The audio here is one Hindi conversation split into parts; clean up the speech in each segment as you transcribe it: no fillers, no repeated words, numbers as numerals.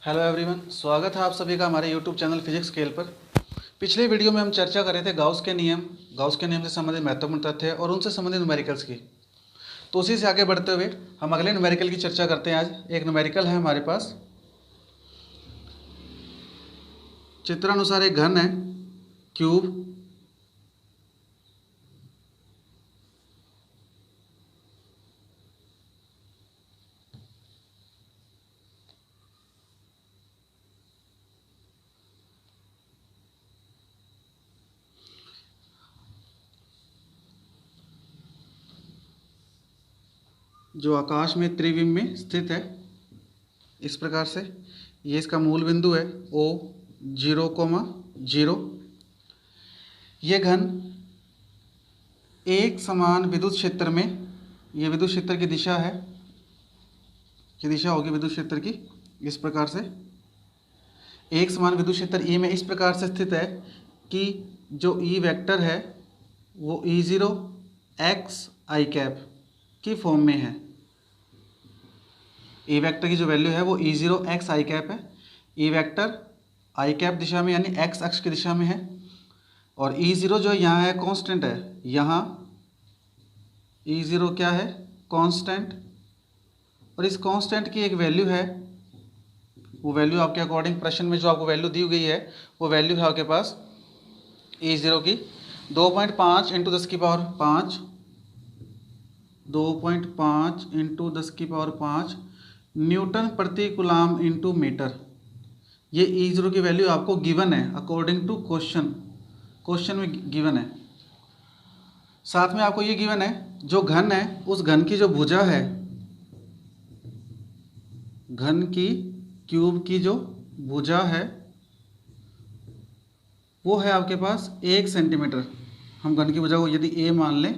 हेलो एवरीवन, स्वागत है आप सभी का हमारे यूट्यूब चैनल फिजिक्स स्केल पर। पिछले वीडियो में हम चर्चा कर रहे थे गाउस के नियम से संबंधित महत्वपूर्ण तथ्य और उनसे संबंधित न्यूमेरिकल्स की। तो उसी से आगे बढ़ते हुए हम अगले न्यूमेरिकल की चर्चा करते हैं। आज एक न्यूमेरिकल है हमारे पास। चित्रानुसार एक घन है क्यूब, जो आकाश में त्रिविम में स्थित है। इस प्रकार से ये इसका मूल बिंदु है O0,0। ये घन एक समान विद्युत क्षेत्र में, ये विद्युत क्षेत्र की दिशा है, ये दिशा होगी विद्युत क्षेत्र की। इस प्रकार से एक समान विद्युत क्षेत्र E में इस प्रकार से स्थित है कि जो E वेक्टर है वो E0 x i कैप की फॉर्म में है। E वेक्टर की जो वैल्यू है वो E0 x i कैप है। E वेक्टर i कैप दिशा में यानी x अक्ष की दिशा में है, और E0 जो यहाँ है कांस्टेंट है। यहाँ E0 क्या है? कांस्टेंट। और इस कांस्टेंट की एक वैल्यू है, वो वैल्यू आपके अकॉर्डिंग प्रश्न में जो आपको वैल्यू दी गई है वो वैल्यू है आपके पास E0 की 2.5 × 10⁵ 2.5 × 10⁵ न्यूटन प्रति कूलाम इंटू मीटर। ये E0 की वैल्यू आपको गिवन है अकॉर्डिंग टू क्वेश्चन में गिवन है। साथ में आपको ये गिवन है जो घन है उस घन की जो भुजा है, घन की क्यूब की जो भुजा है वो है आपके पास 1 सेंटीमीटर। हम घन की भुजा को यदि a मान लें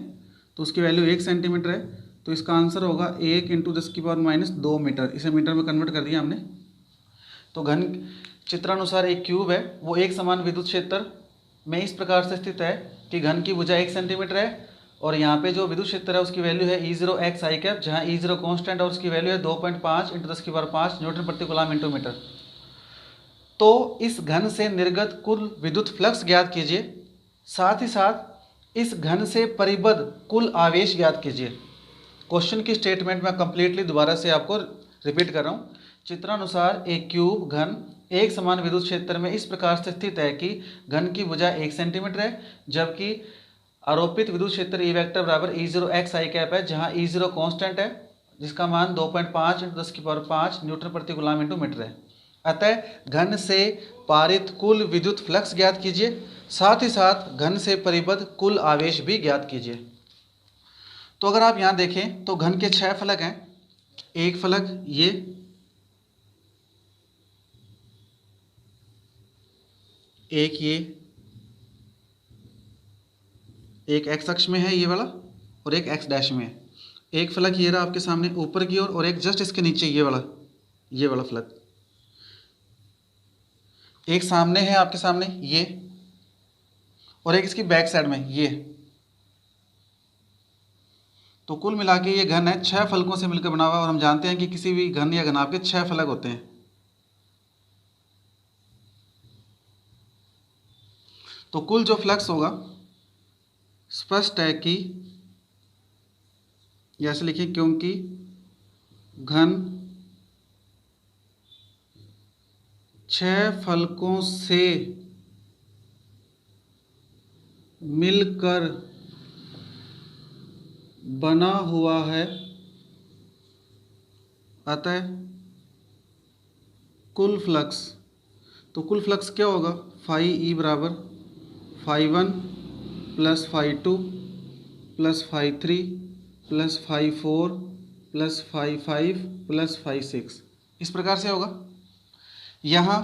तो उसकी वैल्यू 1 सेंटीमीटर है, तो इसका आंसर होगा 1 × 10⁻² मीटर। इसे मीटर में कन्वर्ट कर दिया हमने। तो घन चित्रानुसार एक क्यूब है, वो एक समान विद्युत क्षेत्र में इस प्रकार से स्थित है कि घन की भुजा 1 सेंटीमीटर है, और यहाँ पे जो विद्युत क्षेत्र है उसकी वैल्यू है E0 x i कैप, जहाँ E0 कांस्टेंट और उसकी वैल्यू है 2.5 × 10⁵ न्यूटन प्रति कूलाम इंटू मीटर। तो इस घन से निर्गत कुल विद्युत फ्लक्स ज्ञात कीजिए, साथ ही साथ इस घन से परिबद्ध कुल आवेश ज्ञात कीजिए। क्वेश्चन की स्टेटमेंट मैं कंप्लीटली दोबारा से आपको रिपीट कर रहा हूँ। चित्रानुसार एक क्यूब घन एक समान विद्युत क्षेत्र में इस प्रकार से स्थित है कि घन की भुजा 1 सेंटीमीटर है, जबकि आरोपित विद्युत क्षेत्र E वेक्टर बराबर E0 x i कैप है, जहाँ E0 कांस्टेंट है जिसका मान 2.5 × 10⁵ न्यूटन प्रति कूलाम इंटू मीटर है। अतः घन से पारित कुल विद्युत फ्लक्स ज्ञात कीजिए, साथ ही साथ घन से परिबद्ध कुल आवेश भी ज्ञात कीजिए। तो अगर आप यहाँ देखें तो घन के 6 फलक हैं। एक फलक ये, एक ये, एक x अक्ष में है ये वाला, और एक x डैश में है। एक फलक ये रहा आपके सामने ऊपर की ओर, और एक जस्ट इसके नीचे ये वाला फलक। एक सामने है आपके सामने ये, और एक इसकी बैक साइड में ये। तो कुल मिला के ये घन है 6 फलकों से मिलकर बना हुआ, और हम जानते हैं कि किसी भी घन या घनाभ के 6 फलक होते हैं। तो कुल जो फ्लक्स होगा, स्पष्ट है कि ऐसे लिखिए, क्योंकि घन 6 फलकों से मिलकर बना हुआ है, अतः कुल फ्लक्स, तो कुल फ्लक्स क्या होगा? φE बराबर φ1 + φ2 + φ3 + φ4 + φ5 + φ6। इस प्रकार से होगा। यहाँ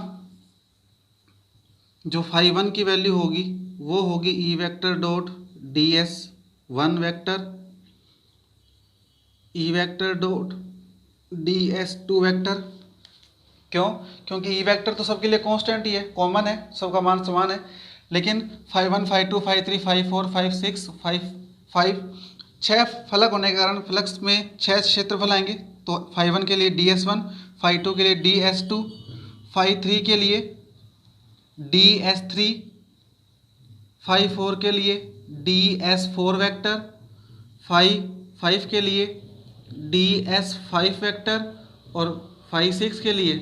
जो φ1 की वैल्यू होगी वो होगी E vector dot ds1 vector, E vector dot ds2 vector. क्यों? क्योंकि E वेक्टर तो सबके लिए कांस्टेंट ही है, कॉमन है, सबका मान समान है। लेकिन φ1 φ2 φ3 φ4 φ6 φ5 6 फलक होने के कारण फ्लक्स में 6 क्षेत्रफल आएंगे। तो φ1 के लिए ds1, φ2 के लिए ds2, फाई 3 के लिए DS3, फाई 4 के लिए DS4 वेक्टर, फाई 5 के लिए DS5 वेक्टर और फाई 6 के लिए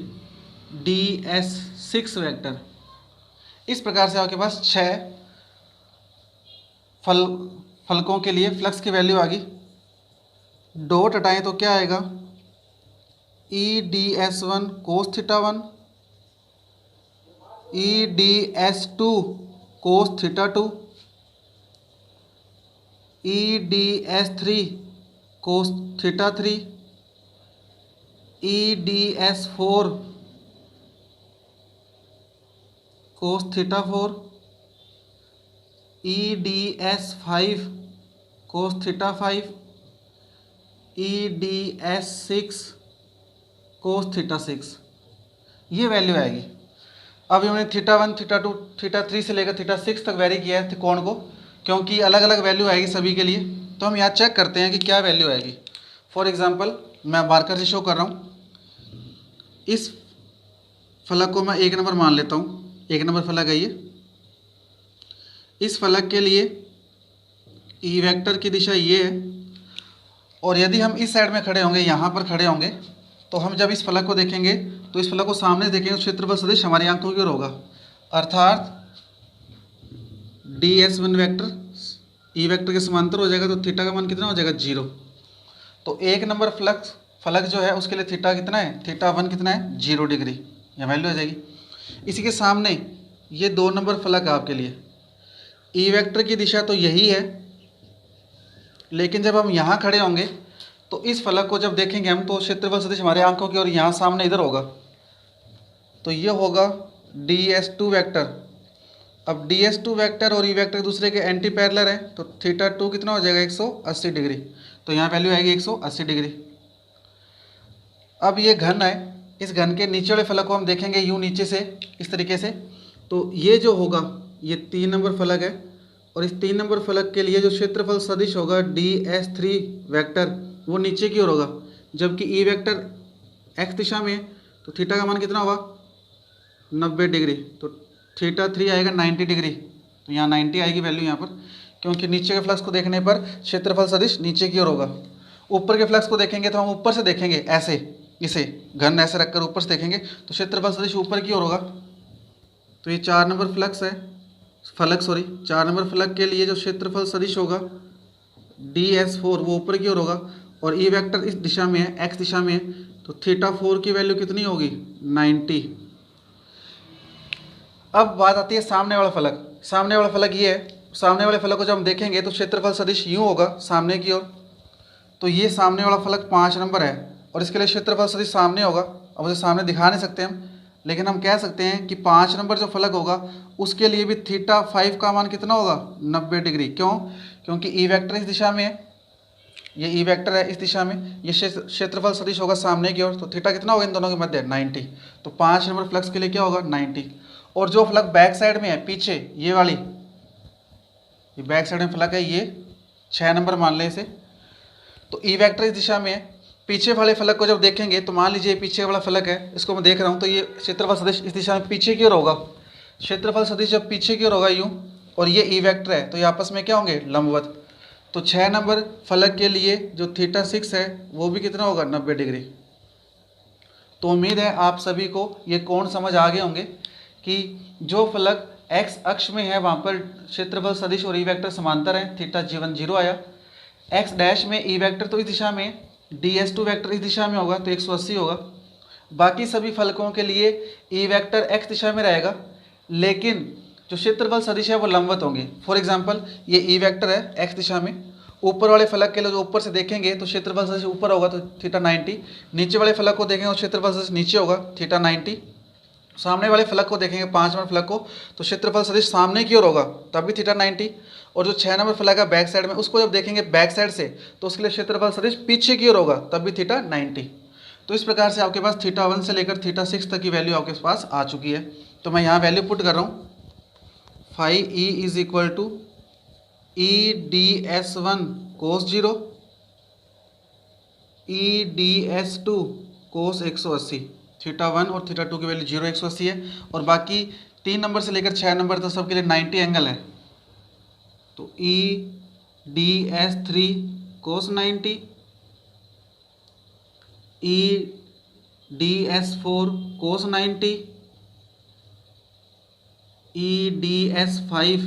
DS6 वेक्टर। इस प्रकार से आपके पास 6 फलकों के लिए फ्लक्स की वैल्यू आ गई। डॉट हटाएं तो क्या आएगा, EDS1 cos theta 1, EDS2 cos theta 2, EDS3 cos theta 3, EDS4 cos theta 4, EDS5 cos theta 5, EDS6 cos theta 6। ये वैल्यू आएगी। अब हमने थीटा 1, थीटा 2, थीटा 3 से लेकर थीटा 6 तक वेरी किया है कोण को, क्योंकि अलग अलग वैल्यू आएगी सभी के लिए। तो हम यहाँ चेक करते हैं कि क्या वैल्यू आएगी। फॉर एग्जांपल मैं मार्कर से शो कर रहा हूँ। इस फलक को मैं 1 नंबर मान लेता हूँ। 1 नंबर फलक है ये। इस फलक के लिए ई वेक्टर की दिशा ये है, और यदि हम इस साइड में खड़े होंगे, यहाँ पर खड़े होंगे, तो हम जब इस फलक को देखेंगे तो इस फलक को सामने देखेंगे तो क्षेत्रफल सदिश हमारी आंखों की ओर होगा, अर्थात DS1 वेक्टर ई वेक्टर के समांतर हो जाएगा। तो थीटा का मान कितना हो जाएगा, 0। तो 1 नंबर फलक जो है उसके लिए थीटा कितना है, थीटा 1 कितना है, 0 डिग्री। यह वैल्यू आ जाएगी। इसी के सामने ये 2 नंबर फलक है आपके लिए। ई वेक्टर की दिशा तो यही है, लेकिन जब हम यहाँ खड़े होंगे तो इस फलक को जब देखेंगे हम, तो क्षेत्रफल सदिश हमारे आंखों की ओर यहाँ सामने इधर होगा। तो ये होगा DS2 वेक्टर। अब DS2 वेक्टर और ई वेक्टर दूसरे के एंटी पैरेलल है, तो थीटा 2 कितना हो जाएगा, 180 डिग्री। तो यहाँ वैल्यू आएगी 180 डिग्री। अब ये घन है, इस घन के नीचे वाले फलक को हम देखेंगे यूँ नीचे से, इस तरीके से। तो ये जो होगा ये 3 नंबर फलक है, और इस 3 नंबर फलक के लिए जो क्षेत्रफल सदिश होगा DS3 वेक्टर वो नीचे की ओर होगा, जबकि ई वेक्टर x दिशा में है। तो थीटा का मान कितना होगा, 90 डिग्री। तो थीटा 3 आएगा 90 डिग्री। तो यहाँ 90 आएगी वैल्यू यहाँ पर, क्योंकि नीचे के फ्लक्स को देखने पर क्षेत्रफल सदिश नीचे की ओर होगा। ऊपर के फ्लक्स को देखेंगे तो हम ऊपर से देखेंगे, ऐसे इसे घन ऐसे रखकर ऊपर से देखेंगे तो क्षेत्रफल सदिश ऊपर की ओर होगा। तो ये 4 नंबर चार नंबर फलक के लिए जो क्षेत्रफल सदिश होगा DS4 वो ऊपर की ओर होगा, और ई वेक्टर इस दिशा में है, x दिशा में है। तो थीटा 4 की वैल्यू कितनी होगी, 90। अब बात आती है सामने वाला फलक। सामने वाला फलक ये है। सामने वाले फलक को जब हम देखेंगे तो क्षेत्रफल सदिश यूँ होगा सामने की ओर। तो ये सामने वाला फलक 5 नंबर है, और इसके लिए क्षेत्रफल सदिश सामने होगा। अब उसे सामने दिखा नहीं सकते हम, लेकिन हम कह सकते हैं कि 5 नंबर जो फलक होगा उसके लिए भी थीटा 5 का मान कितना होगा, 90 डिग्री। क्यों, क्योंकि ई वेक्टर इस दिशा में है, ये ई वेक्टर है इस दिशा में, ये क्षेत्रफल सदिश होगा सामने की ओर। तो थीटा कितना होगा इन दोनों के मध्य, 90। तो 5 नंबर फ्लक्स के लिए क्या होगा, 90। और जो फलक बैक साइड में है, पीछे ये वाली, ये बैक साइड में फलक है, ये 6 नंबर मान लें इसे। तो ई वेक्टर इस दिशा में है। पीछे वाले फलक को जब देखेंगे तो मान लीजिए पीछे वाला फलक है, इसको मैं देख रहा हूँ, तो ये क्षेत्रफल सदिश इस दिशा में पीछे की ओर होगा। क्षेत्रफल सदिश जब पीछे की ओर होगा यूँ, और ये ई वेक्टर है, तो ये आपस में क्या होंगे, लंबवत। तो 6 नंबर फलक के लिए जो थीटा 6 है वो भी कितना होगा, 90 डिग्री। तो उम्मीद है आप सभी को ये कोण समझ आ गए होंगे कि जो फलक x अक्ष में है वहाँ पर क्षेत्रफल सदिश और ई वेक्टर समांतर है, थीटा g1 0 आया। x डैश में ई वेक्टर तो इस दिशा में, DS2 वेक्टर इस दिशा में होगा, तो 180 होगा। बाकी सभी फलकों के लिए ई वेक्टर x दिशा में रहेगा, लेकिन जो क्षेत्रफल सदिश है वो लंबवत होंगे। फॉर एग्जांपल ये ई वेक्टर है x दिशा में, ऊपर वाले फलक के लिए जो ऊपर से देखेंगे तो क्षेत्रफल सदिश ऊपर होगा, तो थीटा 90। नीचे वाले फलक को देखेंगे तो क्षेत्रफल सदिश नीचे होगा, थीटा 90। सामने वाले फलक को देखेंगे 5 नंबर फलक को, तो क्षेत्रफल सदिश सामने की ओर होगा, तब भी थीटा 90। और जो 6 नंबर फलक है बैक साइड में, उसको जब देखेंगे बैक साइड से, तो उसके लिए क्षेत्रफल सदिश पीछे की ओर होगा, तब भी थीटा 90। तो इस प्रकार से आपके पास थीटा 1 से लेकर थीटा 6 तक की वैल्यू आपके पास आ चुकी है। तो मैं यहाँ वैल्यू पुट कर रहा हूँ, phi E is equal to EDS1 cos 0, EDS2 cos 180। θ1 और θ2 की वैल्यू 0 180 है, और बाकी 3 नंबर से लेकर 6 नंबर तक सबके लिए 90 एंगल है। तो EDS3 cos 90, EDS4 cos 90, EDS5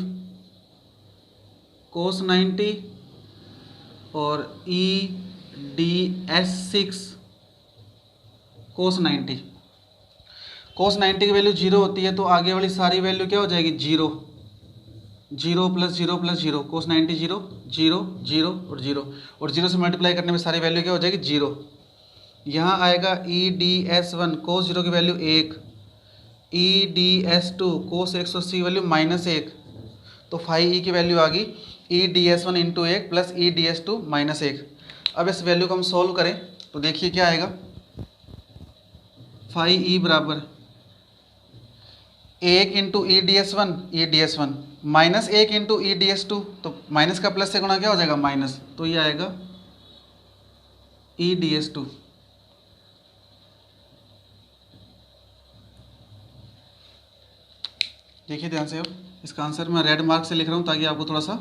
cos 90 और EDS6 cos 90। cos 90 की वैल्यू 0 होती है, तो आगे वाली सारी वैल्यू क्या हो जाएगी, 0, 0 + 0 + 0, cos 90 0 0 0 और 0, और 0 से मल्टीप्लाई करने में सारी वैल्यू क्या हो जाएगी, 0। यहाँ आएगा EDS1 cos 0 की वैल्यू 1, EDS2 cos 180 की वैल्यू -1, तो 5e की वैल्यू आ गई EDS1 × 1 + EDS2 -1। अब इस वैल्यू को हम सॉल्व करें तो देखिए क्या आएगा, 5e बराबर 1 × EDS1 EDS1 -1 × EDS2, तो माइनस का प्लस से गुणा क्या हो जाएगा, माइनस, तो ये आएगा EDS2। देखिए ध्यान से, अब इसका आंसर मैं रेड मार्क से लिख रहा हूँ ताकि आपको थोड़ा सा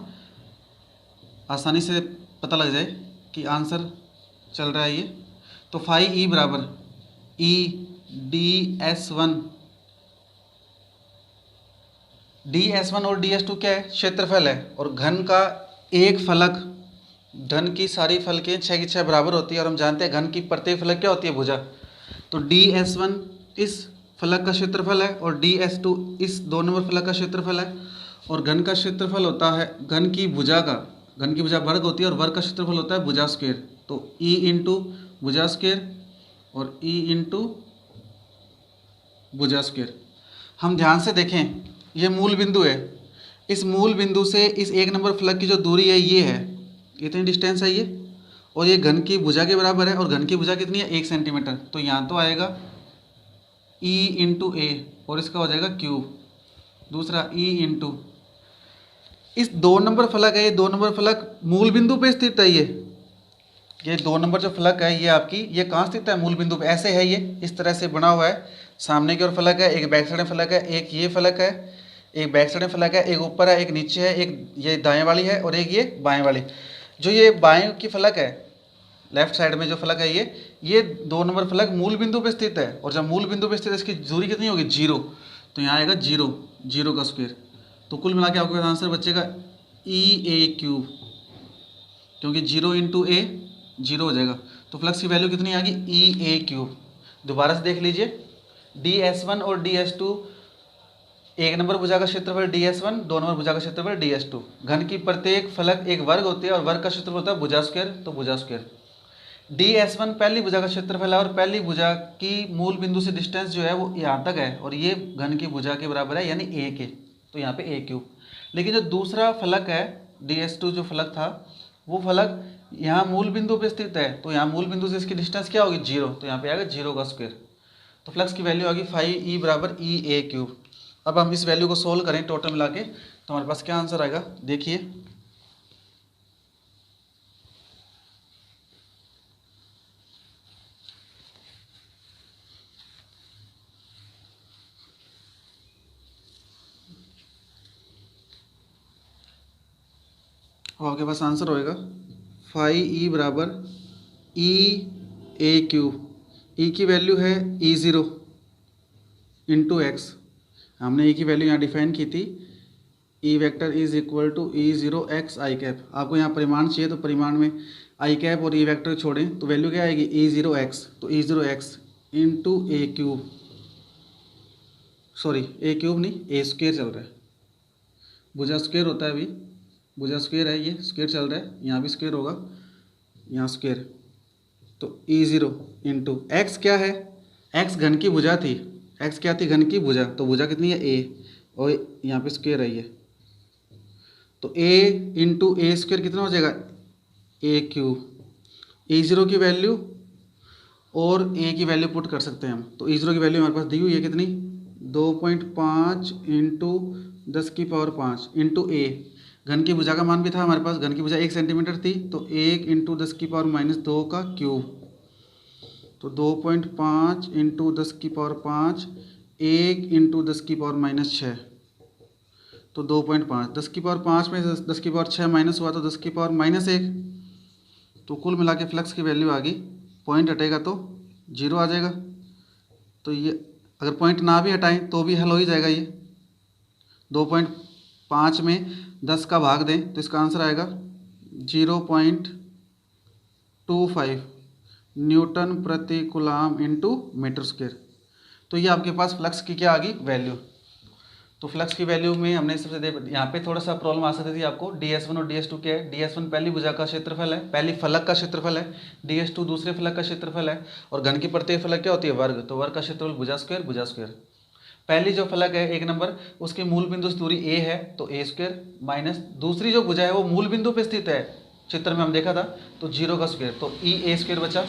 आसानी से पता लग जाए कि आंसर चल रहा है ये। तो 5e बराबर DS1 और DS2 क्या है, क्षेत्रफल है, और घन का एक फलक, घन की सारी फलकें 6 की 6 बराबर होती है, और हम जानते हैं घन की प्रत्येक फलक क्या होती है, भुजा। तो DS1 इस फलक का क्षेत्रफल है और DS2 इस 2 नंबर फलक का क्षेत्रफल है, और घन का क्षेत्रफल होता है घन की भुजा का, घन की भुजा वर्ग होती है, और वर्ग का क्षेत्रफल होता है भुजा स्क्वायर। तो E × भुजा स्क्वायर और E × भुजा स्क्वायर। हम ध्यान से देखें, ये मूल बिंदु है, इस मूल बिंदु से इस 1 नंबर फलक की जो दूरी है ये है, इतनी डिस्टेंस है ये, और ये घन की भुजा के बराबर है, और घन की भुजा कितनी है, 1 सेंटीमीटर। तो यहाँ तो आएगा E × A और इसका हो जाएगा क्यूब। दूसरा E × इस 2 नंबर फलक है, ये 2 नंबर फलक मूल बिंदु पे स्थित है। ये 2 नंबर जो फलक है ये आपकी, ये कहाँ स्थित है, मूल बिंदु पे। ऐसे है ये, इस तरह से बना हुआ है, सामने की ओर फलक है, एक बैक साइड में फलक है, एक ये फलक है, एक बैक साइड में फलक है, एक ऊपर है, एक नीचे है, एक ये दाएं वाली है और एक ये बाएं वाली। जो ये बाएं की फलक है, लेफ्ट साइड में जो फलक है ये 2 नंबर फलक मूल बिंदु पे स्थित है, और जब मूल बिंदु पे स्थित है इसकी दूरी कितनी होगी, 0। तो यहाँ आएगा 0, 0 का स्क्वायर। तो कुल मिला के आपके पास आंसर बचेगा EA3, क्योंकि 0 × A 0 हो जाएगा। तो फ्लक्स की वैल्यू कितनी आ गई, EA3। दोबारा से देख लीजिए, DS1 और DS2, 1 नंबर भुजा का क्षेत्रफल DS1, 2 नंबर भुजा का क्षेत्रफल DS2। घन की प्रत्येक फलक एक वर्ग होती है, और वर्ग का क्षेत्रफल होता है भुजा स्क्वायर, तो भुजा स्क्वायर। DS1 पहली भुजा का क्षेत्रफल है, और पहली भुजा की मूल बिंदु से डिस्टेंस जो है वो यहाँ तक है, और ये घन की भुजा के बराबर है, यानी A के, तो यहाँ पे A3। लेकिन जो दूसरा फलक है DS2 जो फलक था, वो फलक यहाँ मूल बिंदु पे स्थित है, तो यहाँ मूल बिंदु से इसकी डिस्टेंस क्या होगी, 0, तो यहाँ पे आएगा 0 का स्क्वायर। तो फ्लक्स की वैल्यू आ गई 5e बराबर EA3। अब हम इस वैल्यू को सोल्व करें टोटल मिला के, तो हमारे पास क्या आंसर आएगा, देखिए। आपके पास आंसर होएगा 5e बराबर EA3। E की वैल्यू है E0 × x। हमने E की वैल्यू यहाँ डिफाइन की थी, E vector is equal to E0 x i cap. आपको यहाँ परिमाण चाहिए, तो परिमाण में i कैप और E वेक्टर छोड़ें तो वैल्यू क्या आएगी, E0 x। तो E0 x × A3, sorry A3 नहीं, A स्क्वायर चल रहा है, भुजा स्क्वायर होता है, अभी भुजा स्क्वायर है, ये स्क्वायर चल रहा है, यहाँ भी स्क्वायर होगा, यहाँ स्क्वायर। तो E0 × x क्या है, x घन की भुजा थी, x क्या थी, घन की भुजा, तो भुजा कितनी है, A, और यहाँ पे स्क्वायर है ये, तो A × A स्क्वायर कितना हो जाएगा, A3। E0 की वैल्यू और A की वैल्यू पुट कर सकते हैं हम, तो E0 की वैल्यू हमारे पास दी हुई है कितनी, 2.5 × 10⁵ इंटू A। घन की भुजा का मान भी था हमारे पास, घन की भुजा 1 सेंटीमीटर थी, तो 1 × 10⁻² का क्यूब। तो 2.5 इंटू 10⁵ 1 इंटू 10⁻⁻6, तो 2.5 10⁵ में 10⁻6 माइनस हुआ तो 10⁻−1, तो कुल मिला के फ्लक्स की वैल्यू आ गई, पॉइंट हटेगा तो 0 आ जाएगा। तो ये अगर पॉइंट ना भी हटाएं तो भी हल हो ही जाएगा। ये 2.5 में 10 का भाग दें तो इसका आंसर आएगा 0.25 न्यूटन प्रति कूलाम इंटू मीटर स्क्वायर। तो ये आपके पास फ्लक्स की क्या आ गई वैल्यू। तो फ्लक्स की वैल्यू में हमने सबसे यहाँ पे थोड़ा सा प्रॉब्लम आ सकती थी आपको। ds1 और ds2 क्या है, ds1 पहली भुजा का क्षेत्रफल है, पहली फलक का क्षेत्रफल है, ds2 दूसरे फलक का क्षेत्रफल है, और घन की प्रत्येक फलक क्या होती है वर्ग, तो वर्ग का क्षेत्रफल भुजा स्क्वायर। पहली जो फलक है 1 नंबर, उसके मूल बिंदु से दूरी a है तो a स्क्वायर, माइनस दूसरी जो भुजा है वो मूल बिंदु पे स्थित है, चित्र में हम देखा था, तो 0 का स्क्वायर, तो e a स्क्वायर बचा।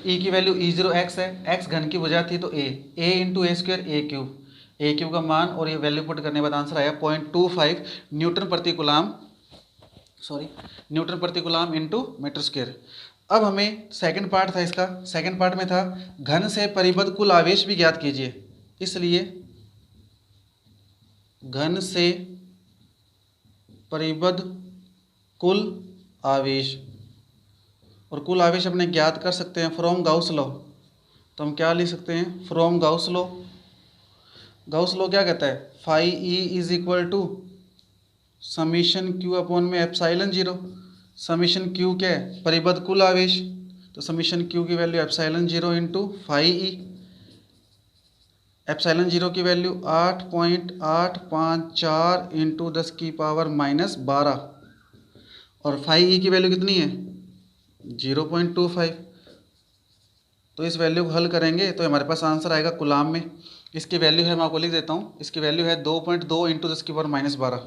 e की वैल्यू e0 x है, x घन की भुजा थी तो a into a square a cube का मान, और ये वैल्यू पुट करने के बाद आंसर आया 0.25 न्यूटन प्रति कूलाम इंटू मीटर स्क्वायर। अब हमें सेकंड पार्ट था इसका, सेकंड पार्ट में था घन से परिबद्ध कुल आवेश भी ज्ञात कीजिए। इसलिए घन से परिबद्ध कुल आवेश, और कुल आवेश अपने ज्ञात कर सकते हैं फ्रॉम गाउस लॉ। तो हम क्या लिख सकते हैं, from Gauss law. Gauss law क्या कहता है, phi E is equal to summation Q upon में एप्साइलन 0। समीशन क्यू क्या है, परिबद्ध कुल आवेश, तो समीशन क्यू की value epsilon 0 into phi E. Epsilon 0 की वैल्यू 8.854 इंटू 10⁻⁻12, और फाई ई की वैल्यू कितनी है 0.25। तो इस वैल्यू को हल करेंगे तो हमारे पास आंसर आएगा कूलाम में। इसकी वैल्यू है, मैं आपको लिख देता हूँ, इसकी वैल्यू है 2.2 इंटू 10⁻⁻12,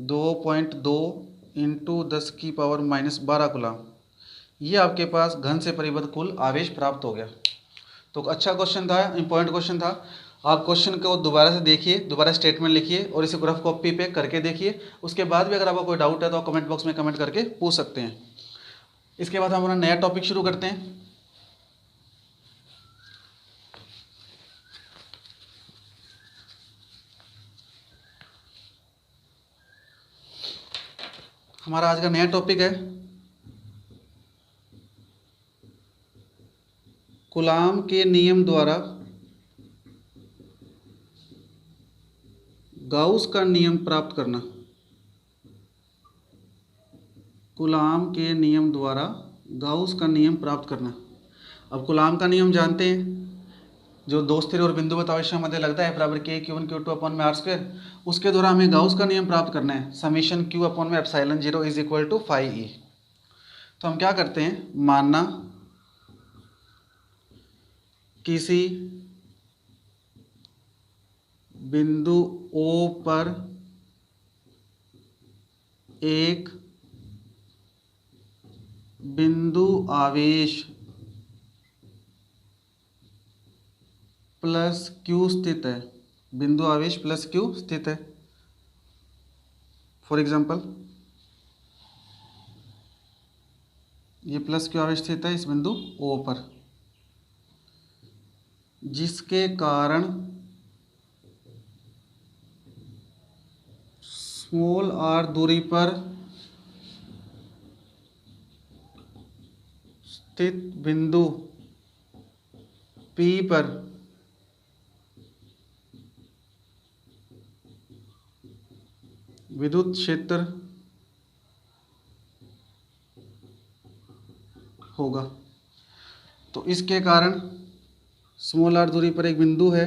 2.2 इंटू 10⁻⁻12 कूलाम। ये आपके पास घन से परिबद्ध कुल आवेश प्राप्त हो गया। तो अच्छा क्वेश्चन था, इंपॉर्टेंट क्वेश्चन था। आप क्वेश्चन को दोबारा से देखिए, दोबारा स्टेटमेंट लिखिए और इसे ग्राफ कॉपी पे करके देखिए। उसके बाद भी अगर आपको कोई डाउट है तो आप कमेंट बॉक्स में कमेंट करके पूछ सकते हैं। इसके बाद हम अपना नया टॉपिक शुरू करते हैं। हमारा आज का नया टॉपिक है कूलाम के नियम द्वारा गाउस का नियम प्राप्त करना। कूलाम के नियम द्वारा गाउस का नियम प्राप्त करना। अब कूलाम का नियम जानते हैं, जो दो स्थिर और बिंदुवत आवेशों मध्य लगता है बराबर k q1 q2 अपॉन में r²। उसके द्वारा हमें गाउस का नियम प्राप्त करना है, समीशन q अपॉन में epsilon 0 is equal to phi E. तो हम क्या करते हैं, मानना किसी बिंदु O पर एक बिंदु आवेश प्लस Q स्थित है, बिंदु आवेश प्लस Q स्थित है। फॉर एग्जांपल ये प्लस Q आवेश स्थित है इस बिंदु O पर, जिसके कारण स्मॉल r दूरी पर स्थित बिंदु P पर विद्युत क्षेत्र होगा। तो इसके कारण स्मॉल r दूरी पर एक बिंदु है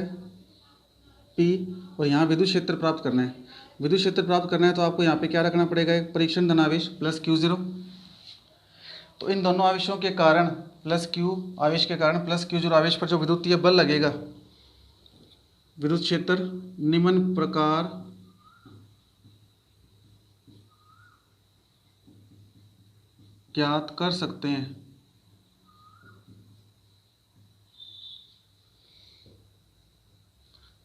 P, और यहाँ विद्युत क्षेत्र प्राप्त करना है। विद्युत क्षेत्र प्राप्त करना है तो आपको यहाँ पे क्या रखना पड़ेगा, एक परीक्षण धनावेश प्लस Q0। तो इन दोनों आवेशों के कारण प्लस Q आवेश के कारण प्लस Q0 आवेश पर जो विद्युतीय बल लगेगा, विद्युत क्षेत्र निम्न प्रकार ज्ञात कर सकते हैं।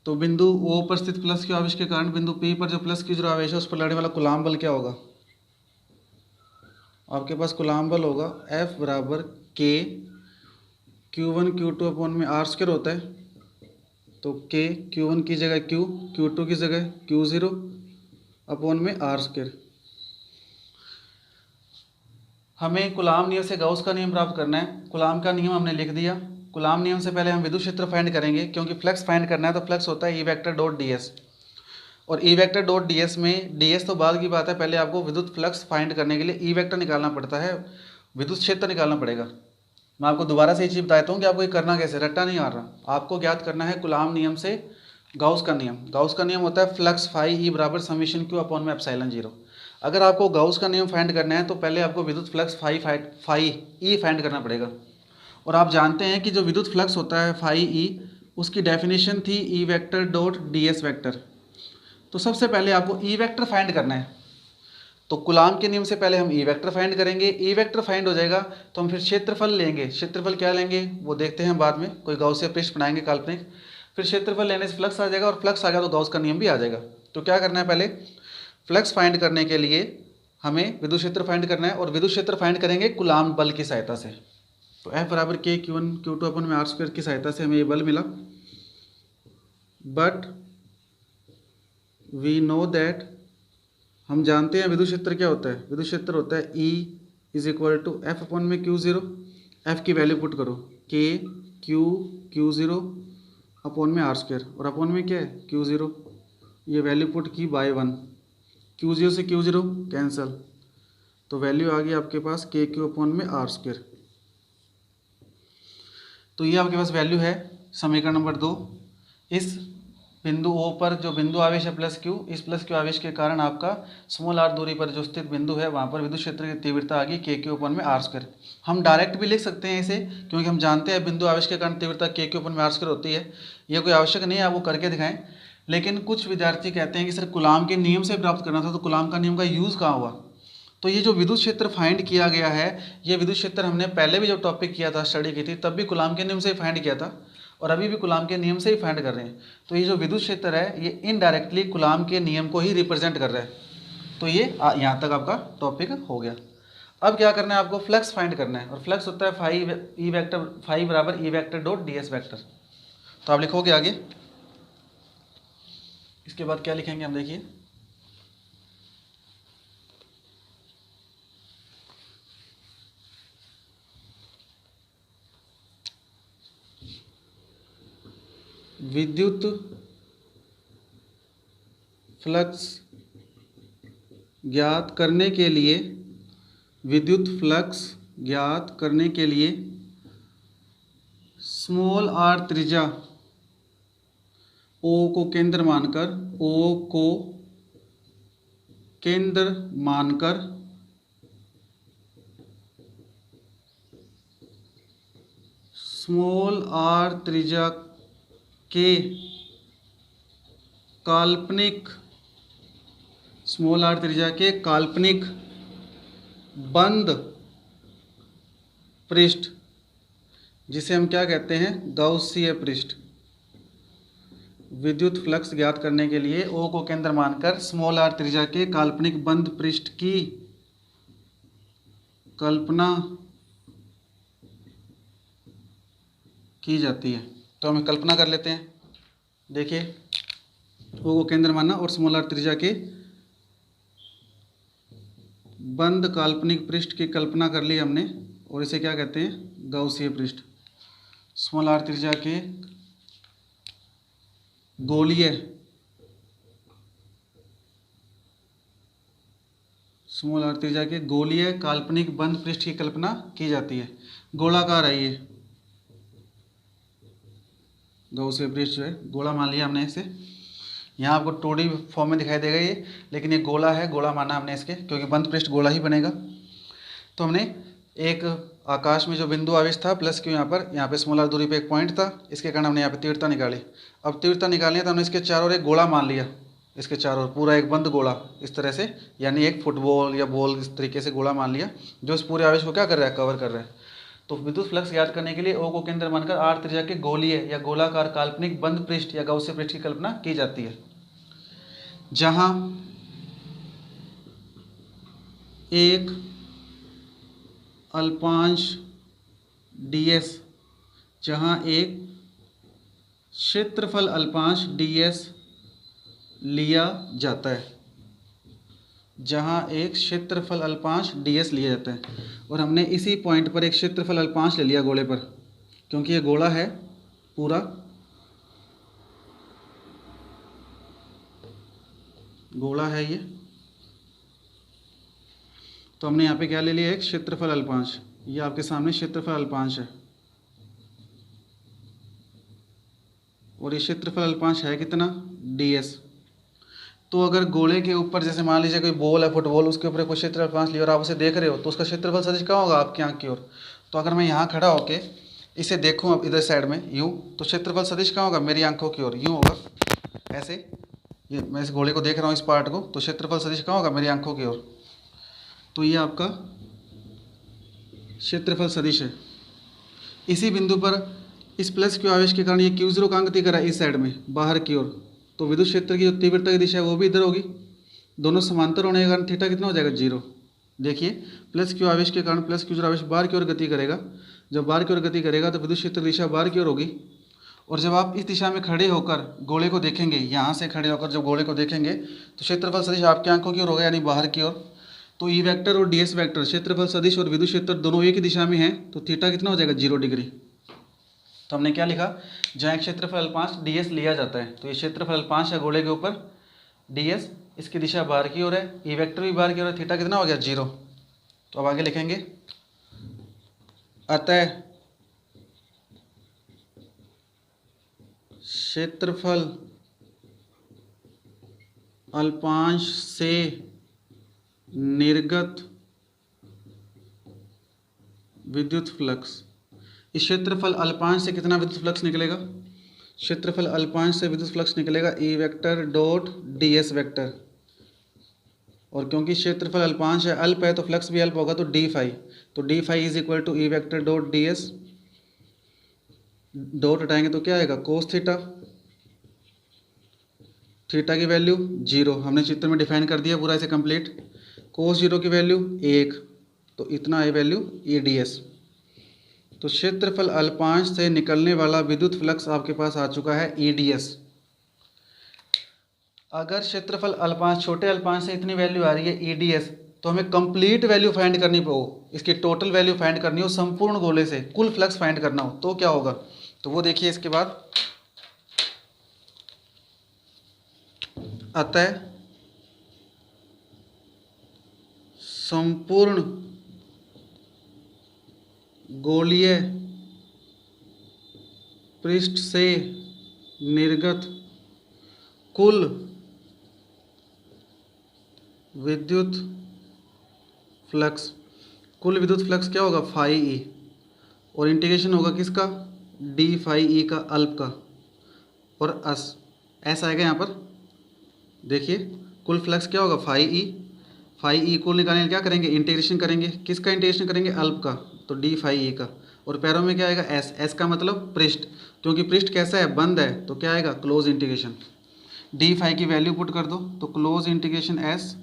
तो बिंदु O पर स्थित प्लस Q आवेश के कारण बिंदु P पर जो प्लस Q0 आवेश है उस पर लगने वाला कूलाम बल क्या होगा। आपके पास कूलाम बल होगा F बराबर K Q1 Q2 अपॉन में आर स्क्वायर होता है, तो K Q1 की जगह Q, Q2 की जगह Q0 अपॉन में आर स्क्वायर। हमें कूलाम नियम से गाउस का नियम प्राप्त करना है। कूलाम का नियम हमने लिख दिया। कूलाम नियम से पहले हम विद्युत क्षेत्र फाइंड करेंगे, क्योंकि फ्लक्स फाइंड करना है तो फ्लक्स होता है E vector dot D S, और E vector dot D S में डी एस तो बाद की बात है, पहले आपको विद्युत फ्लक्स फाइंड करने के लिए ई वेक्टर निकालना पड़ता है, विद्युत क्षेत्र निकालना पड़ेगा। मैं आपको दोबारा से ये चीज़ बताता हूँ कि आपको ये करना कैसे, रट्टा नहीं आ रहा। आपको ज्ञात करना है कूलाम नियम से गाउस का नियम। गाउस का नियम होता है फ्लक्स फाई ई बराबर समीशन क्यू अपॉन में एप्सिलॉन जीरो। अगर आपको गाउस का नियम फाइंड करना है तो पहले आपको विद्युत फ्लक्स फाई ई फाइंड करना पड़ेगा। और आप जानते हैं कि जो विद्युत फ्लक्स होता है फाई ई, उसकी डेफिनेशन थी ई vector dot D S vector. तो सबसे पहले आपको ई वेक्टर फाइंड करना है, तो कूलाम के नियम से पहले हम ई वेक्टर फाइंड करेंगे। ई वेक्टर फाइंड हो जाएगा तो हम फिर क्षेत्रफल लेंगे। क्षेत्रफल क्या लेंगे वो देखते हैं बाद में, कोई गाउसियन पृष्ठ बनाएंगे काल्पनिक, फिर क्षेत्रफल लेने से फ्लक्स आ जाएगा, और फ्लक्स आ गया तो गाउस का नियम भी आ जाएगा। तो क्या करना है, पहले फ्लक्स फाइंड करने के लिए हमें विद्युत क्षेत्र फाइंड करना है, और विद्युत क्षेत्र फाइंड करेंगे कूलाम बल की सहायता से। तो F बराबर K Q1 Q2 अपन में आर स्क्वायर की सहायता से हमें ये बल मिला। बट वी नो दैट, हम जानते हैं विद्युत क्षेत्र क्या होता है। विद्युत क्षेत्र होता है E is equal to F upon में Q0। एफ की वैल्यू पुट करो, K Q0 अपॉन में आर स्क्वायर, और अपॉन में क्या है Q0, ये वैल्यू पुट की बाय 1, Q0 से Q0 कैंसल, तो वैल्यू आ गई आपके पास KQ अपॉन में आर स्क्वायर। तो ये आपके पास वैल्यू है समीकरण नंबर 2। इस बिंदु O पर जो बिंदु आवेश है प्लस Q, इस प्लस Q आवेश के कारण आपका स्मॉल r दूरी पर जो स्थित बिंदु है वहाँ पर विद्युत क्षेत्र की तीव्रता आ गई KQ अपन में आर स्क्वायर। हम डायरेक्ट भी लिख सकते हैं इसे, क्योंकि हम जानते हैं बिंदु आवेश के कारण तीव्रता KQ अपन में आर स्क्वायर होती है। यह कोई आवश्यक नहीं है आपको करके दिखाएं, लेकिन कुछ विद्यार्थी कहते हैं कि सर कूलाम के नियम से प्राप्त करना था, तो कूलाम का नियम का यूज़ कहाँ हुआ। तो ये जो विद्युत क्षेत्र फाइंड किया गया है, ये विद्युत क्षेत्र हमने पहले भी जब टॉपिक किया था, स्टडी की थी, तब भी कूलाम के नियम से ही फाइंड किया था, और अभी भी कूलाम के नियम से ही फाइंड कर रहे हैं। तो ये जो विद्युत क्षेत्र है ये इनडायरेक्टली कूलाम के नियम को ही रिप्रेजेंट कर रहा है। तो ये यहाँ तक आपका टॉपिक हो गया। अब क्या करना है, आपको फ्लक्स फाइंड करना है, और फ्लक्स होता है फाई बराबर ई vector dot D S vector. तो आप लिखोगे आगे, इसके बाद क्या लिखेंगे हम देखिए, विद्युत फ्लक्स ज्ञात करने के लिए, विद्युत फ्लक्स ज्ञात करने के लिए स्मॉल r त्रिज्या O को केंद्र मानकर, O को केंद्र मानकर स्मॉल r त्रिज्या के काल्पनिक, स्मॉल r त्रिज्या के काल्पनिक बंद पृष्ठ, जिसे हम क्या कहते हैं, गाउसीय पृष्ठ। विद्युत फ्लक्स ज्ञात करने के लिए O को केंद्र मानकर स्मॉल r त्रिज्या के काल्पनिक बंद पृष्ठ की कल्पना की जाती है। तो हम कल्पना कर लेते हैं। देखिए, O को केंद्र माना और स्मॉल r त्रिज्या के बंद काल्पनिक पृष्ठ की कल्पना कर ली हमने, और इसे क्या कहते हैं, गाउसीय पृष्ठ। स्मॉल r त्रिज्या के गोलीय, स्मॉल r त्रिज्या के गोलीय काल्पनिक बंद पृष्ठ की कल्पना की जाती है। गोलाकार है ये, गाउसीय पृष्ठ जो है गोला मान लिया हमने इसे। यहाँ आपको 2D फॉर्म में दिखाई देगा ये, लेकिन ये गोला है, गोला माना हमने इसके, क्योंकि बंद पृष्ठ गोला ही बनेगा। तो हमने एक आकाश में जो बिंदु आवेश था प्लस Q, यहाँ पे स्मॉल r दूरी पे एक पॉइंट था, इसके कारण हमने यहाँ पे तीव्रता निकाली। अब तीव्रता निकालनी है तो हमने इसके चारों ओर एक गोला मान लिया, इसके चारों ओर पूरा एक बंद गोला इस तरह से, यानी एक फुटबॉल या बॉल इस तरीके से गोला मान लिया, जो इस पूरे आवेश को क्या कर रहा है, कवर कर रहा है। तो विद्युत फ्लक्स ज्ञात करने के लिए O को केंद्र मानकर r त्रिज्या के गोलीय या गोलाकार काल्पनिक बंद पृष्ठ या गाउसीय पृष्ठ की कल्पना की जाती है, जहां एक अल्पांश ds जहाँ एक क्षेत्रफल अल्पांश ds लिया जाता है, जहाँ एक क्षेत्रफल अल्पांश ds लिया जाता है। और हमने इसी पॉइंट पर एक क्षेत्रफल अल्पांश ले लिया गोले पर, क्योंकि ये गोला है पूरा, गोला है ये, तो हमने यहाँ पे क्या ले लिया, एक क्षेत्रफल अल्पांश। ये आपके सामने क्षेत्रफल अल्पांश है, और ये क्षेत्रफल अल्पांश है कितना, ds। तो अगर गोले के ऊपर जैसे मान लीजिए कोई बॉल है, फुटबॉल, उसके ऊपर कोई क्षेत्रफल अल्पांश लिया और आप उसे देख रहे हो, तो उसका क्षेत्रफल सदिश कहाँ होगा, आपकी आंख की ओर। तो अगर मैं यहाँ खड़ा होके इसे देखूँ अब इधर साइड में यूँ, तो क्षेत्रफल सदिश कहाँ होगा, मेरी आंखों की ओर, यूँ होगा ऐसे। ये मैं इस गोले को देख रहा हूँ, इस पार्ट को, तो क्षेत्रफल सदिश कहाँ होगा, मेरी आंखों की ओर। तो ये आपका क्षेत्रफल सदिश है। इसी बिंदु पर इस प्लस क्यू आवेश के कारण ये Q0 का अंक दिख रहा है इस साइड में बाहर की ओर, तो विद्युत क्षेत्र की जो तीव्रता की दिशा है वो भी इधर होगी। दोनों समांतर होने के कारण थीटा कितना हो जाएगा, 0। देखिए प्लस क्यू आवेश के कारण प्लस Q0 आवेश बाहर की ओर गति करेगा। जब बाहर की ओर गति करेगा तो विद्युत क्षेत्र की दिशा बाहर की ओर होगी। और जब आप इस दिशा में खड़े होकर गोले को देखेंगे, यहाँ से खड़े होकर जब गोले को देखेंगे, तो क्षेत्रफल सदिश आपकी आंखों की ओर होगा, यानी बाहर की ओर। तो ई वेक्टर और ds वेक्टर, क्षेत्रफल सदिश और विद्युत क्षेत्र दोनों एक ही दिशा में हैं, तो थीटा कितना हो जाएगा, 0 डिग्री। तो हमने क्या लिखा, जहाँ क्षेत्रफल अल्पांश ds लिया जाता है, तो ये क्षेत्रफल अल्पांश है गोले के ऊपर, ds, इसकी दिशा बाहर की ओर है, ई वेक्टर भी बाहर की ओर है, थीटा कितना हो गया, 0। तो अब आगे लिखेंगे, अतः क्षेत्रफल अल्पांश से निर्गत विद्युत फ्लक्स, इस क्षेत्रफल अल्पांश से कितना विद्युत फ्लक्स निकलेगा, क्षेत्रफल अल्पांश से विद्युत फ्लक्स निकलेगा ई वेक्टर डॉट ds वेक्टर। और क्योंकि क्षेत्रफल अल्पांश है, अल्प है, तो फ्लक्स भी अल्प होगा, तो d फाई। तो d phi is equal to E vector dot ds, dot हटाएंगे तो क्या आएगा, कोस थीटा। थीटा की वैल्यू 0, हमने चित्र में डिफाइन कर दिया पूरा ऐसे कंप्लीट। कोस 0 की वैल्यू 1, तो इतना है वैल्यू ए ds। तो क्षेत्रफल अल्पांश से निकलने वाला विद्युत फ्लक्स आपके पास आ चुका है ई ds। अगर क्षेत्रफल अल्पांश, छोटे अल्पांश से इतनी वैल्यू आ रही है ई ds, तो हमें कंप्लीट वैल्यू फाइंड करनी हो, इसकी टोटल वैल्यू फाइंड करनी हो, संपूर्ण गोले से कुल फ्लक्स फाइंड करना हो, तो क्या होगा, तो वो देखिए इसके बाद। अतः संपूर्ण गोलीय पृष्ठ से निर्गत कुल विद्युत फ्लक्स, कुल विद्युत फ्लक्स क्या होगा, फाई ई, और इंटीग्रेशन होगा किसका, डी फाई ई का, अल्प का, और एस आएगा यहाँ पर। देखिए कुल फ्लक्स क्या होगा, फाई ई। फाई ई को निकालने के लिए क्या करेंगे, इंटीग्रेशन करेंगे, किसका इंटीग्रेशन करेंगे, अल्प का, तो डी फाई ई का। और पैरों में क्या आएगा, एस, एस का मतलब पृष्ठ, क्योंकि पृष्ठ कैसा है, बंद है, तो क्या आएगा, क्लोज इंटीग्रेशन। डी फाई की वैल्यू पुट कर दो, तो close integration S,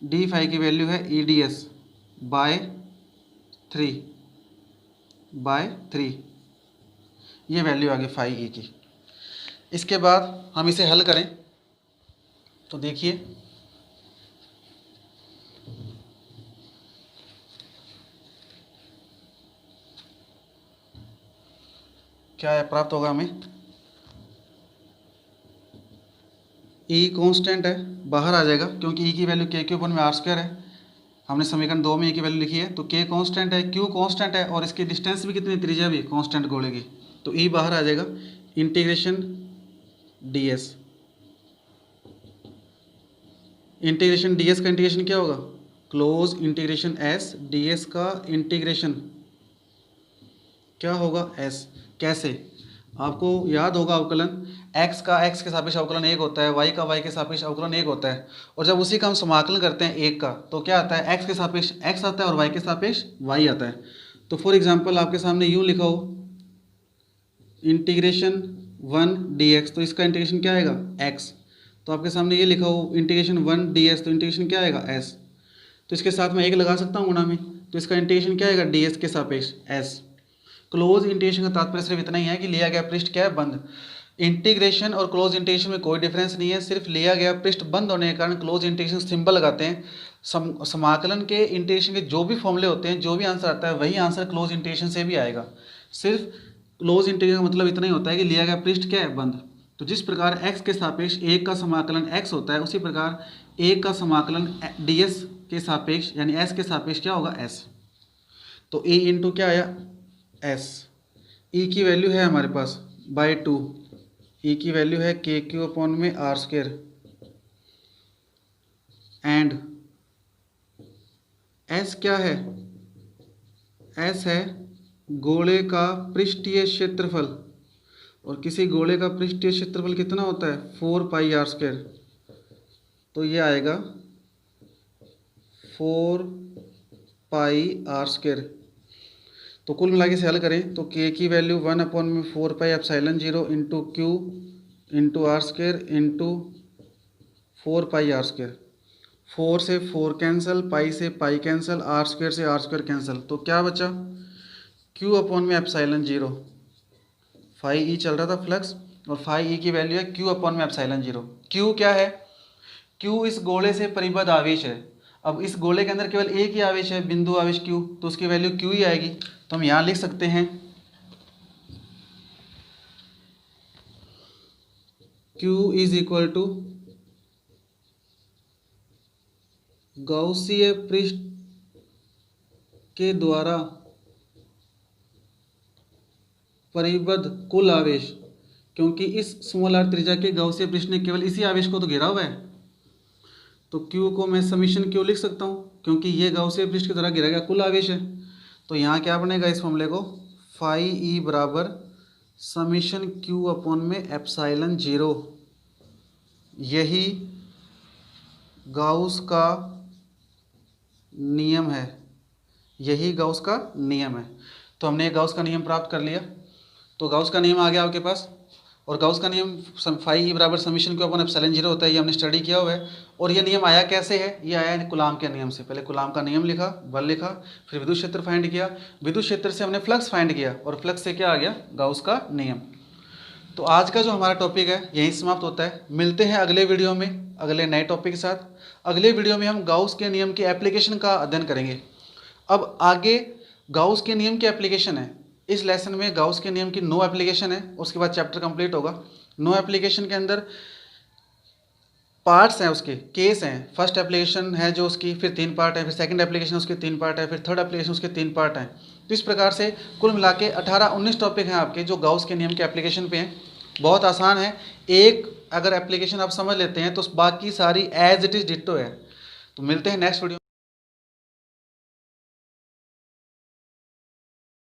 D phi की वैल्यू है ई डी एस बाय 3, ये वैल्यू आ गई फाई ई की। इसके बाद हम इसे हल करें, तो देखिए क्या है, प्राप्त होगा हमें, ई कांस्टेंट है, बाहर आ जाएगा, क्योंकि ई की वैल्यू के ऊपर में r स्क्वायर है। हमने समीकरण 2 में ई की वैल्यू लिखी है, तो के कांस्टेंट है, क्यू कांस्टेंट है, और इसकी डिस्टेंस भी कितनी, त्रिज्या भी कांस्टेंट गोले की, तो ई बाहर आ जाएगा। इंटीग्रेशन ds, इंटीग्रेशन ds का इंटीग्रेशन क्या होगा, क्लोज इंटीग्रेशन s, ds का इंटीग्रेशन क्या होगा, s। कैसे, आपको याद होगा अवकलन, x का x के सापेक्ष अवकलन 1 होता है, y का y के सापेक्ष अवकलन 1 होता है, और जब उसी का हम समाकलन करते हैं 1 का, तो क्या आता है, x के सापेक्ष x आता है और y के सापेक्ष y आता है। तो फॉर एग्जांपल आपके सामने यूँ लिखा हो, इंटीग्रेशन 1 dx, तो इसका इंटीग्रेशन क्या आएगा, x। तो आपके सामने ये लिखा हो इंटीग्रेशन 1 ds, तो इंटीग्रेशन क्या आएगा, s। तो इसके साथ मैं 1 लगा सकता हूँ गुणा में, तो इसका इंटीग्रेशन क्या आएगा, ds के सापेक्ष s। क्लोज इंटीग्रेशन का तात्पर्य सिर्फ इतना ही है कि लिया गया पृष्ठ क्या है, बंद। इंटीग्रेशन और क्लोज इंटीग्रेशन में कोई डिफरेंस नहीं है, सिर्फ लिया गया पृष्ठ बंद होने के कारण क्लोज इंटीग्रेशन सिंबल लगाते हैं। समाकलन के इंटीग्रेशन के जो भी फॉर्मूले होते हैं, जो भी आंसर आता है वही आंसर क्लोज इंटीग्रेशन से भी आएगा। सिर्फ क्लोज इंटीग्रेशन का मतलब इतना ही होता है कि लिया गया पृष्ठ क्या है, बंद। तो जिस प्रकार x के सापेक्ष एक का समाकलन x होता है, उसी प्रकार एक का समाकलन ds के सापेक्ष यानी s के सापेक्ष क्या होगा, s। तो a इंटू क्या आया, s। e की वैल्यू है हमारे पास बाई 2, e की वैल्यू है के क्यू अपॉन में आर स्क्वायर, एंड s क्या है, s है गोले का पृष्ठीय क्षेत्रफल, और किसी गोले का पृष्ठीय क्षेत्रफल कितना होता है, 4 पाई आर स्क्वायर। तो ये आएगा 4 पाई आर स्क्वायर। तो कुल मिला के से हल करें तो k की वैल्यू 1 अपॉन में 4 pi epsilon 0 into Q into R square into 4 pi R square. 4 से 4 कैंसिल, पाई से पाई कैंसिल, आर स्क्वायर से आर स्क्वायर कैंसिल। तो क्या बचा, q अपॉन में एप्सिलॉन 0, फाई ई चल रहा था फ्लक्स, और फाई ई की वैल्यू है q अपॉन में एप्सिलॉन 0। q क्या है, q इस गोले से परिबद्ध आवेश है। अब इस गोले के अंदर केवल एक ही आवेश है, बिंदु आवेश q, तो उसकी वैल्यू q ही आएगी। तो हम यहाँ लिख सकते हैं q इज इक्वल टू गॉसीय पृष्ठ के द्वारा परिबद्ध कुल आवेश, क्योंकि इस स्मॉल आर त्रिज्या के गॉसीय पृष्ठ ने केवल इसी आवेश को तो घेरा हुआ है। तो Q को मैं समीशन Q लिख सकता हूँ, क्योंकि ये गॉसीय पृष्ठ की तरह घेरा गया कुल आवेश है। तो यहाँ क्या बनेगा इस फॉर्मूले को, फाई ई बराबर समीशन Q अपॉन में एप्सिलॉन 0। यही गाउस का नियम है, यही गाउस का नियम है। तो हमने ये गाउस का नियम प्राप्त कर लिया। तो गाउस का नियम आ गया आपके पास, और गाउस का नियम फाई ई बराबर समीशन Q अपॉन एप्सिलॉन 0 होता है, ये हमने स्टडी किया हुआ है। और ये नियम आया कैसे है, ये आया है कूलाम के नियम से। पहले कूलाम का नियम लिखा, बल लिखा, फिर विद्युत क्षेत्र फाइंड किया, विद्युत क्षेत्र से हमने फ्लक्स फाइंड किया, और फ्लक्स से क्या आ गया, गाउस का नियम। तो आज का जो हमारा टॉपिक है यहीं समाप्त होता है। मिलते हैं अगले वीडियो में अगले नए टॉपिक के साथ। अगले वीडियो में हम गाउस के नियम की एप्लीकेशन का अध्ययन करेंगे। अब आगे गाउस के नियम की एप्लीकेशन है, इस लेसन में गाउस के नियम की 9 एप्लीकेशन है, उसके बाद चैप्टर कंप्लीट होगा। 9 एप्लीकेशन के अंदर पार्ट्स हैं, उसके केस हैं। फर्स्ट एप्लीकेशन है जो उसकी, फिर 3 पार्ट है, फिर सेकंड एप्लीकेशन उसके 3 पार्ट है, फिर थर्ड एप्लीकेशन उसके 3 पार्ट हैं। तो इस प्रकार से कुल मिला के 18-19 टॉपिक हैं आपके जो गाउस के नियम के एप्लीकेशन पे हैं। बहुत आसान है, एक अगर एप्लीकेशन आप समझ लेते हैं तो बाकी सारी एज इट इज़ डिट्टो है। तो मिलते हैं नेक्स्ट वीडियो।